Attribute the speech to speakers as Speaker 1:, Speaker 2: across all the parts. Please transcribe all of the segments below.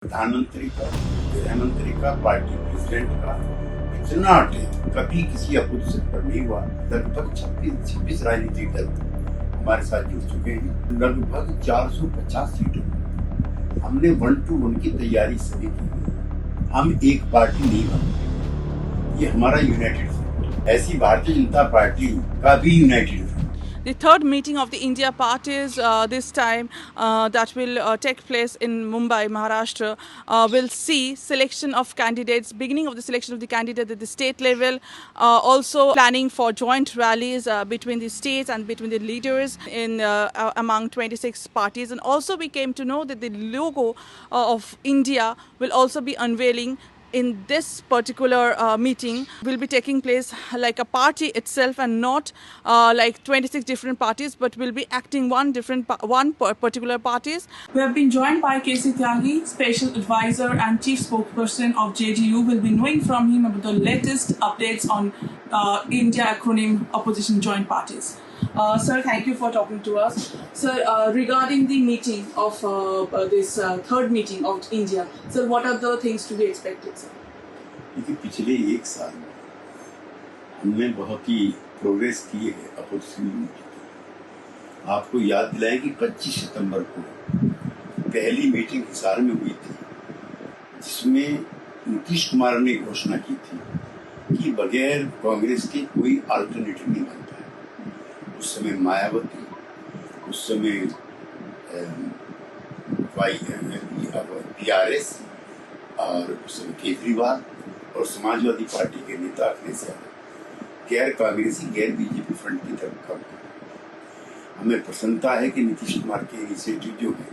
Speaker 1: प्रधानमंत्री का, गृह मंत्री का, पार्टी प्रेसिडेंट का इतना अटैक कभी किसी अपोजिशन पर नहीं हुआ। लगभग 26 राजनीतिक दल हमारे साथ जुड़ चुके हैं। लगभग 450 सीटों हमने 1-to-1 की तैयारी सभी की। हम एक पार्टी नहीं बन, ये हमारा यूनाइटेड फ्रंट। ऐसी भारतीय जनता पार्टी का भी United front.
Speaker 2: The third meeting of the India parties this time that will take place in Mumbai, Maharashtra, will see selection of candidates, beginning of the selection of the candidate at the state level, also planning for joint rallies between the states and between the leaders in among 26 parties. And also we came to know that the logo of India will also be unveiling in this particular meeting. Will be taking place like a party itself and not like 26 different parties, but will be acting one particular parties. We have been joined by KC Tyagi, special advisor and chief spokesperson of JDU. We'll be knowing from him about the latest updates on India acronym opposition joint parties. Sir, thank you for talking to us. Sir, regarding the meeting of this third meeting of India, sir, what are the things to be expected, sir?
Speaker 1: क्योंकि पिछले एक साल में हमने बहुत ही progress की है opposition unity की। आपको याद दिलाएं कि 25 सितंबर को पहली मीटिंग हिसार में हुई थी, जिसमें नीतीश कुमार ने घोषणा की थी कि बगैर कांग्रेस के कोई अल्टरनेटिव नहीं बनता है। उस समय मायावती, उस समय PRS और उस समय केजरीवाल और समाजवादी पार्टी के नेता अखिलेश यादव गैर कांग्रेसी, गैर बीजेपी फ्रंट की तरफ काम कर रहे। हमें प्रसन्नता है कि नीतीश कुमार के इनिशिएटिव जो है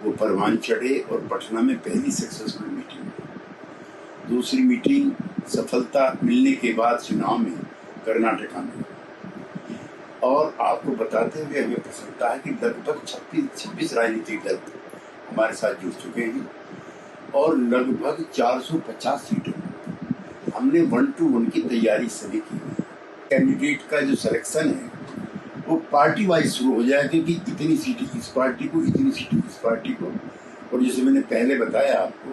Speaker 1: वो परवान चढ़े और पटना में पहली सक्सेसफुल मीटिंग हुई। दूसरी मीटिंग सफलता मिलने के बाद चुनाव में कर्नाटका में। और आपको बताते हुए हमें प्रसन्नता है कि लगभग 26 राजनीतिक दल हमारे साथ जुड़ चुके हैं और लगभग 450 सीटों हमने 1-to-1 की तैयारी सभी की। कैंडिडेट का जो सिलेक्शन है वो पार्टी वाइज शुरू हो जाए, क्योंकि इतनी सीटें इस पार्टी को, इतनी सीटें इस पार्टी को। और जैसे मैंने पहले बताया आपको,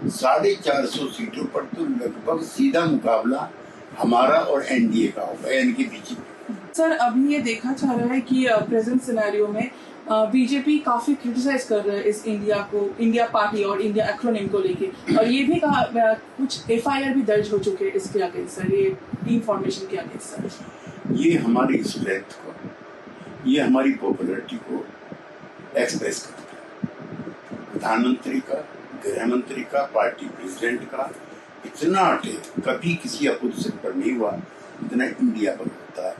Speaker 1: 450 सीटों पर तो लगभग सीधा मुकाबला हमारा और एनडीए का होगा, यानी कि बीजेपी।
Speaker 2: सर, अभी ये देखा जा रहा है कि प्रेजेंट सिनेरियो में बीजेपी काफी क्रिटिसाइज कर रहा है इस इंडिया पार्टी और इंडिया एक्रोनिम को लेके, और ये भी कहा कुछ FIR भी दर्ज हो चुके हैं इसके अगेंस्ट सर, ये इन्फॉर्मेशन के अगेंस्ट सर।
Speaker 1: ये हमारी स्ट्रेंथ को, ये हमारी पॉपुलरिटी को एक्सप्रेस करता है। प्रधानमंत्री का, गृह मंत्री का, पार्टी प्रेसिडेंट का इतना अटैक कभी किसी अपोजिशन पर नहीं हुआ जितना इंडिया पर होता है।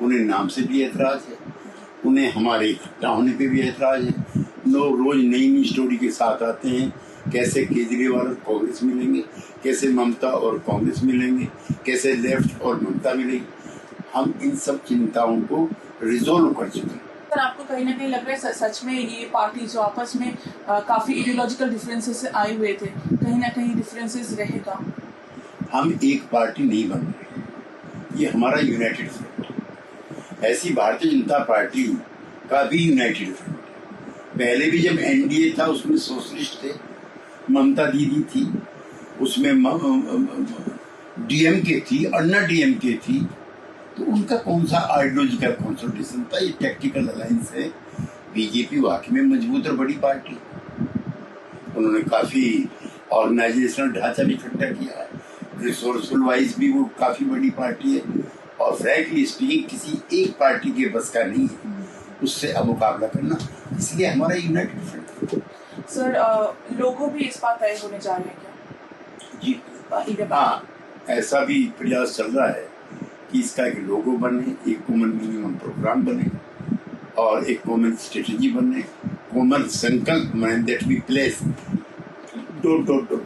Speaker 1: उन्हें नाम से भी एतराज है, उन्हें हमारे इकट्ठा होने पे भी एतराज है। लोग रोज नई स्टोरी के साथ आते हैं, कैसे केजरीवाल और कांग्रेस मिलेंगे, कैसे ममता और कांग्रेस मिलेंगे, कैसे लेफ्ट और ममता मिलेंगे। हम इन सब चिंताओं को रिजोल्व कर चुके हैं।
Speaker 2: सर, आपको कहीं ना कहीं लग रहा है सच में ये पार्टी जो आपस में काफी आइडियोलॉजिकल डिफरेंसेस से आए हुए थे, कहीं ना कहीं डिफरेंसेस रहेगा?
Speaker 1: हम एक पार्टी नहीं बन रहे, ये हमारा यूनाइटेड फ्रंट। ऐसी भारतीय जनता पार्टी का भी यूनाइटेड फ्रंट। पहले भी जब एनडीए था उसमें सोशलिस्ट थे, ममता दीदी थी, उसमें डीएमके थी, अन्ना डीएमके थी, तो उनका कौन सा आइडियोलॉजिकल कंसोलिडेशन था? ये टैक्टिकल अलायंस है। बीजेपी वाकई में मजबूत और बड़ी पार्टी, उन्होंने काफी ऑर्गेनाइजेशनल ढांचा भी इकट्ठा किया है, रिसोर्सफुल वाइज भी वो काफी बड़ी पार्टी है। और फ्रैंकली स्पीकिंग किसी एक पार्टी के बस का नहीं है उससे अब मुकाबला करना, इसलिए हमारा यूनाइटेड फ्रंट।
Speaker 2: सर, लोगों भी इस बात तय होने जा रहे हैं क्या?
Speaker 1: जी हाँ, ऐसा भी प्रयास चल रहा है कि इसका एक लोगो बने, एक कॉमन मिनिमम प्रोग्राम बने और एक कॉमन स्ट्रेटेजी बने, कॉमन संकल्प बने that we place dot.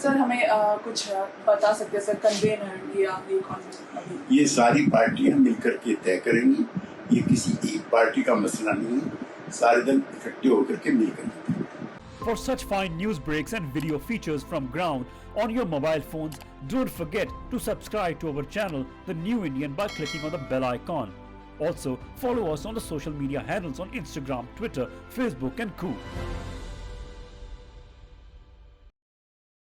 Speaker 2: Sir, हमें कुछ बता सकते हैं सर, कन्वेनर या
Speaker 1: ये सारी पार्टियां मिलकर के तय करेंगी। ये किसी एक पार्टी का मसला नहीं है, सारे दल इकट्ठे होकर के मिलकर के।
Speaker 3: For such fine news breaks and video features from ground on your mobile phones, don't forget to subscribe to our channel, The New Indian, by clicking on the bell icon. Also, follow us on the social media handles on Instagram, Twitter, Facebook and Coup.